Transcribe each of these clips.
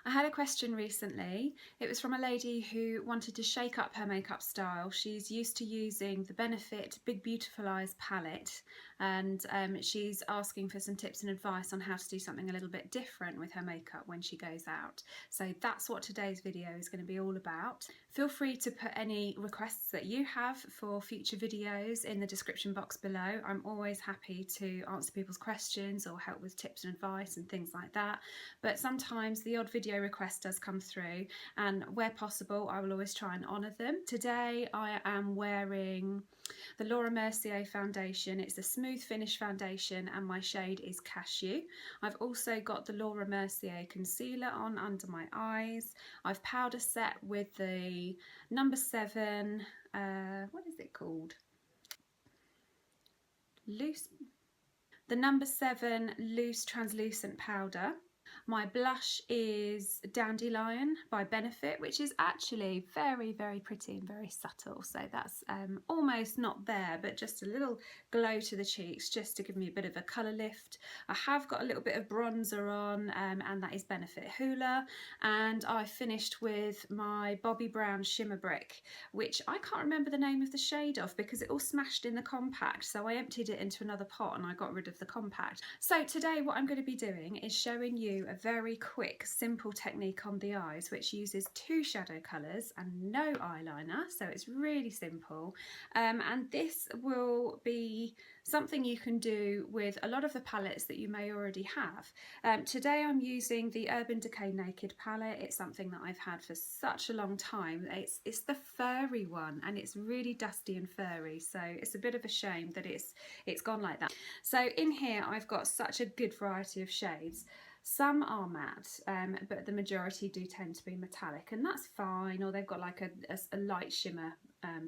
I had a question recently. It was from a lady who wanted to shake up her makeup style. She's used to using the Benefit Big Beautiful Eyes palette, and she's asking for some tips and advice on how to do something a little bit different with her makeup when she goes out. So that's what today's video is going to be all about. Feel free to put any requests that you have for future videos in the description box below. I'm always happy to answer people's questions or help with tips and advice and things like that. But sometimes the odd video request does come through, and where possible I will always try and honour them. Today I am wearing the Laura Mercier foundation. It's a smooth finish foundation and my shade is Cashew. I've also got the Laura Mercier concealer on under my eyes. I've powder set with the number 7, what is it called? The number 7 loose translucent powder. My blush is Dandelion by Benefit, which is actually very, very pretty and very subtle. So that's almost not there, but just a little glow to the cheeks just to give me a bit of a colour lift. I have got a little bit of bronzer on, and that is Benefit Hoola. And I finished with my Bobbi Brown Shimmer Brick, which I can't remember the name of the shade of because it all smashed in the compact. So I emptied it into another pot and I got rid of the compact. So today what I'm going to be doing is showing you a very quick, simple technique on the eyes, which uses 2 shadow colours and no eyeliner, so it's really simple. And this will be something you can do with a lot of the palettes that you may already have. Today I'm using the Urban Decay Naked palette. It's something that I've had for such a long time. It's the furry one, and it's really dusty and furry, so it's a bit of a shame that it's gone like that. So in here I've got such a good variety of shades. Some are matte, but the majority do tend to be metallic, and that's fine, or they've got like a light shimmer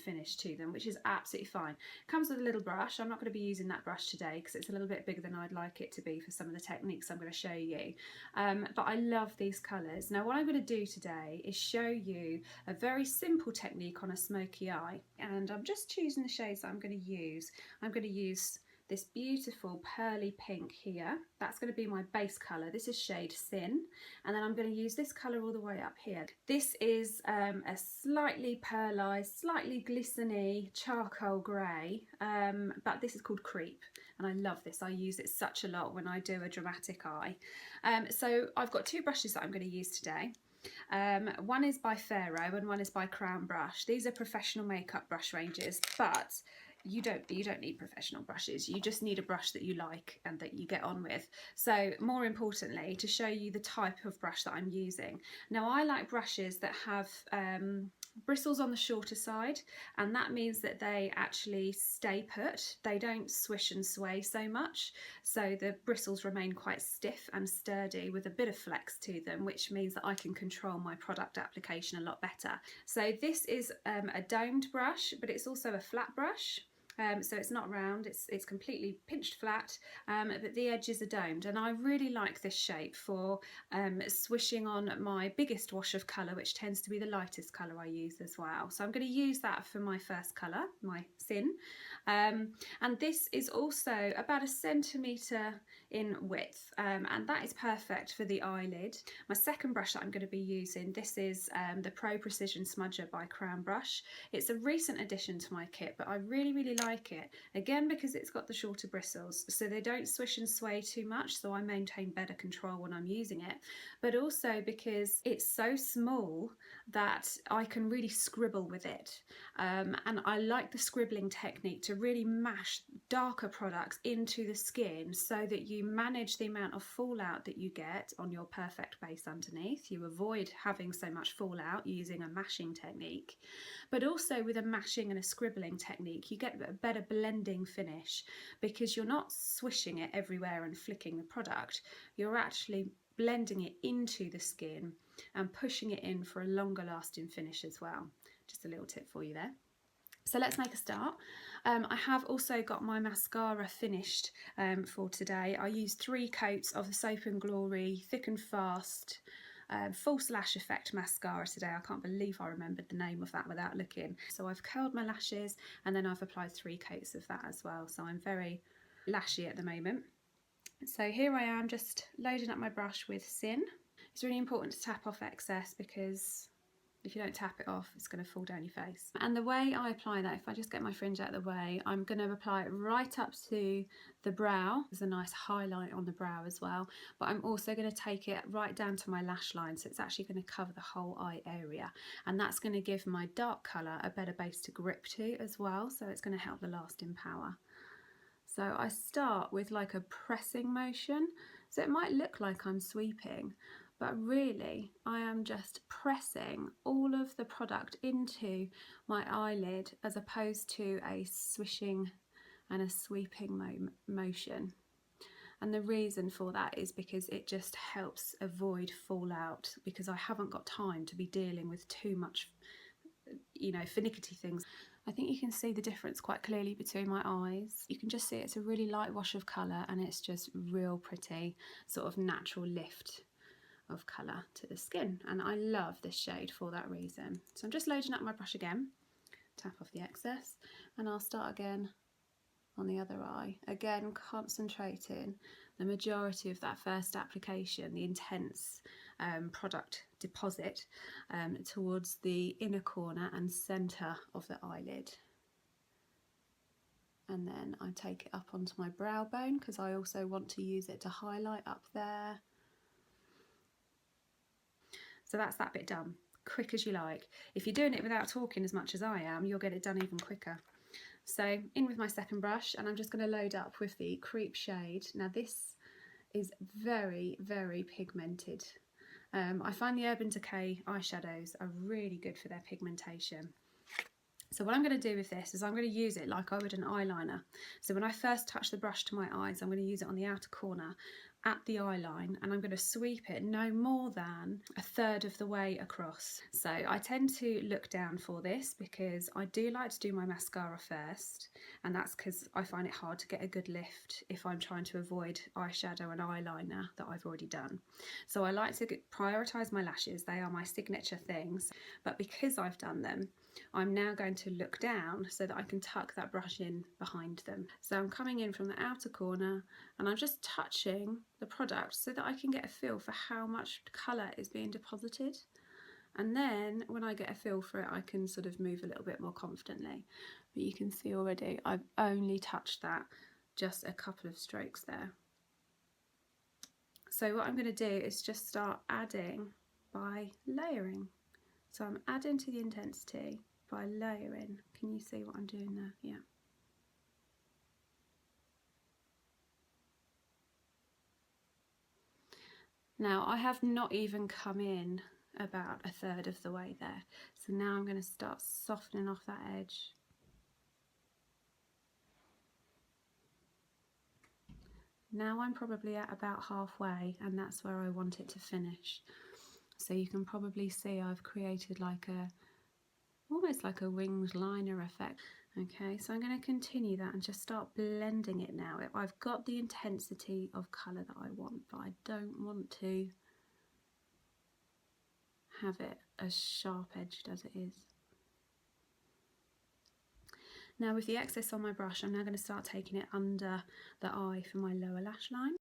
finish to them, which is absolutely fine. Comes with a little brush. I'm not going to be using that brush today because it's a little bit bigger than I'd like it to be for some of the techniques I'm going to show you. But I love these colours. Now what I'm going to do today is show you a very simple technique on a smoky eye, and I'm just choosing the shades that I'm going to use. I'm going to use this beautiful pearly pink here. That's going to be my base colour. This is shade Sin, and then I'm going to use this colour all the way up here. This is a slightly pearlized, slightly glistening charcoal grey, but this is called Creep, and I love this. I use it such a lot when I do a dramatic eye. So I've got 2 brushes that I'm going to use today. One is by Pharaoh and one is by Crown Brush. These are professional makeup brush ranges, but you don't need professional brushes. You just need a brush that you like and that you get on with. So more importantly, to show you the type of brush that I'm using. Now I like brushes that have bristles on the shorter side, and that means that they actually stay put. They don't swish and sway so much, so the bristles remain quite stiff and sturdy with a bit of flex to them, which means that I can control my product application a lot better. So this is a domed brush, but it's also a flat brush. So it's not round, it's completely pinched flat, but the edges are domed, and I really like this shape for swishing on my biggest wash of colour, which tends to be the lightest colour I use as well. So I'm going to use that for my first colour, my Sin, and this is also about 1 centimetre in width, and that is perfect for the eyelid. My second brush that I'm going to be using, this is the Pro Precision Smudger by Crown Brush. It's a recent addition to my kit, but I really like it, again because it's got the shorter bristles, so they don't swish and sway too much, so I maintain better control when I'm using it, but also because it's so small that I can really scribble with it, and I like the scribbling technique to really mash darker products into the skin so that you manage the amount of fallout that you get on your perfect base underneath. You avoid having so much fallout using a mashing technique, but also with a mashing and a scribbling technique you get a better blending finish because you're not swishing it everywhere and flicking the product. You're actually blending it into the skin and pushing it in for a longer lasting finish as well. Just a little tip for you there. So let's make a start. I have also got my mascara finished for today. I used 3 coats of the Soap and Glory Thick and Fast False Lash Effect mascara today. I can't believe I remembered the name of that without looking. So I've curled my lashes and then I've applied 3 coats of that as well. So I'm very lashy at the moment. So here I am just loading up my brush with Sin. It's really important to tap off excess, because if you don't tap it off, it's going to fall down your face. And the way I apply that, if I just get my fringe out of the way, I'm going to apply it right up to the brow. There's a nice highlight on the brow as well, but I'm also going to take it right down to my lash line, so it's actually going to cover the whole eye area, and that's going to give my dark colour a better base to grip to as well, so it's going to help the lasting power. So I start with like a pressing motion, so it might look like I'm sweeping, but really I am just pressing all of the product into my eyelid, as opposed to a swishing and a sweeping motion. And the reason for that is because it just helps avoid fallout, because I haven't got time to be dealing with too much, you know, finicky things. I think you can see the difference quite clearly between my eyes. You can just see it's a really light wash of colour, and it's just real pretty, sort of natural lift of colour to the skin, and I love this shade for that reason. So I'm just loading up my brush again, tap off the excess, and I'll start again on the other eye, again concentrating the majority of that first application, the intense product deposit, towards the inner corner and centre of the eyelid. And then I take it up onto my brow bone, because I also want to use it to highlight up there. So that's that bit done, quick as you like. If you're doing it without talking as much as I am, you'll get it done even quicker. So in with my second brush, and I'm just going to load up with the Creep shade. Now this is very, very pigmented. I find the Urban Decay eyeshadows are really good for their pigmentation. So what I'm going to do with this is I'm going to use it like I would an eyeliner. So when I first touch the brush to my eyes, I'm going to use it on the outer corner at the eye line, and I'm going to sweep it no more than a third of the way across. So I tend to look down for this, because I do like to do my mascara first, and that's because I find it hard to get a good lift if I'm trying to avoid eyeshadow and eyeliner that I've already done. So I like to prioritise my lashes. They are my signature things, but because I've done them, I'm now going to look down so that I can tuck that brush in behind them. So I'm coming in from the outer corner, and I'm just touching the product so that I can get a feel for how much colour is being deposited. And then when I get a feel for it, I can sort of move a little bit more confidently. But you can see already I've only touched that just a couple of strokes there. So what I'm going to do is just start adding by layering. So I'm adding to the intensity by layering. Can you see what I'm doing there? Yeah. Now I have not even come in about a third of the way there. So now I'm going to start softening off that edge. Now I'm probably at about halfway, and that's where I want it to finish. So you can probably see I've created like almost like a winged liner effect. Okay, so I'm going to continue that and just start blending it now. I've got the intensity of colour that I want, but I don't want to have it as sharp-edged as it is. Now with the excess on my brush, I'm now going to start taking it under the eye for my lower lash line.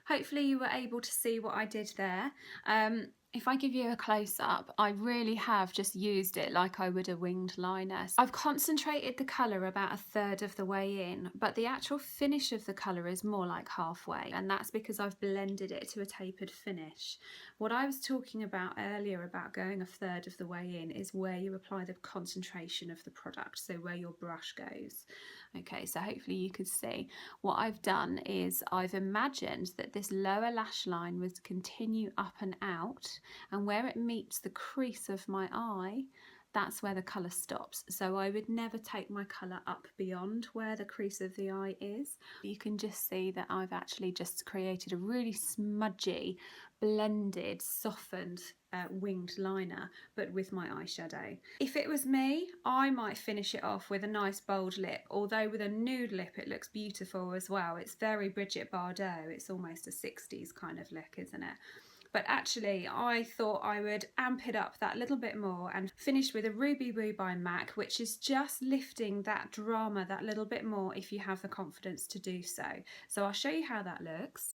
Hopefully you were able to see what I did there. If I give you a close-up, I really have just used it like I would a winged liner. I've concentrated the colour about a third of the way in, but the actual finish of the colour is more like halfway, and that's because I've blended it to a tapered finish. What I was talking about earlier about going a third of the way in is where you apply the concentration of the product, so where your brush goes. Okay, so hopefully you could see what I've done is I've imagined that this lower lash line would continue up and out, and where it meets the crease of my eye, that's where the colour stops. So I would never take my colour up beyond where the crease of the eye is. You can just see that I've actually just created a really smudgy, blended, softened winged liner, but with my eyeshadow. If it was me, I might finish it off with a nice bold lip, although with a nude lip it looks beautiful as well. It's very Brigitte Bardot, it's almost a 60s kind of look, isn't it? But actually I thought I would amp it up that little bit more and finish with a Ruby Woo by MAC, which is just lifting that drama that little bit more if you have the confidence to do so. So I'll show you how that looks.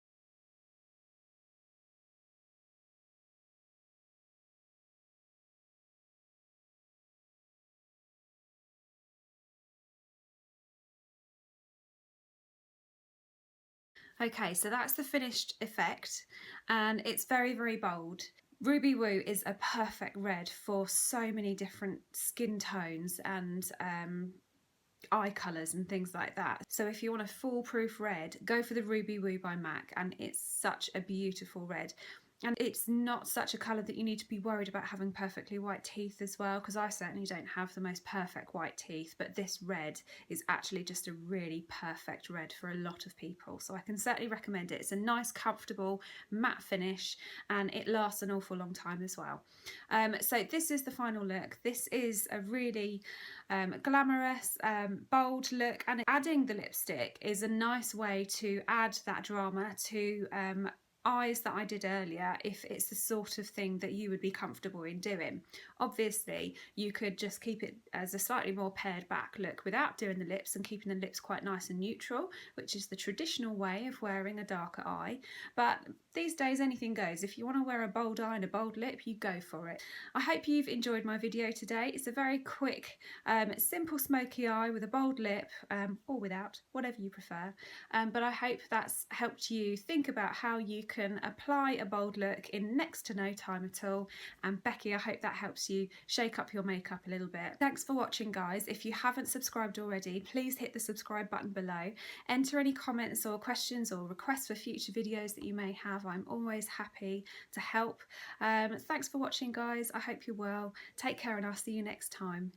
Okay, so that's the finished effect and it's very, very bold. Ruby Woo is a perfect red for so many different skin tones and eye colours and things like that. So if you want a foolproof red, go for the Ruby Woo by MAC, and it's such a beautiful red. And it's not such a colour that you need to be worried about having perfectly white teeth as well, because I certainly don't have the most perfect white teeth, but this red is actually just a really perfect red for a lot of people. So I can certainly recommend it. It's a nice, comfortable, matte finish, and it lasts an awful long time as well. So this is the final look. This is a really glamorous, bold look, and adding the lipstick is a nice way to add that drama to eyes that I did earlier if it's the sort of thing that you would be comfortable in doing. Obviously you could just keep it as a slightly more pared back look without doing the lips and keeping the lips quite nice and neutral, which is the traditional way of wearing a darker eye, but these days anything goes. If you want to wear a bold eye and a bold lip, you go for it. I hope you've enjoyed my video today. It's a very quick simple smoky eye with a bold lip, or without, whatever you prefer, but I hope that's helped you think about how you can apply a bold look in next to no time at all. And Becky, I hope that helps you shake up your makeup a little bit. Thanks for watching, guys. If you haven't subscribed already, please hit the subscribe button below. Enter any comments or questions or requests for future videos that you may have. I'm always happy to help. Thanks for watching, guys. I hope you're well. Take care and I'll see you next time.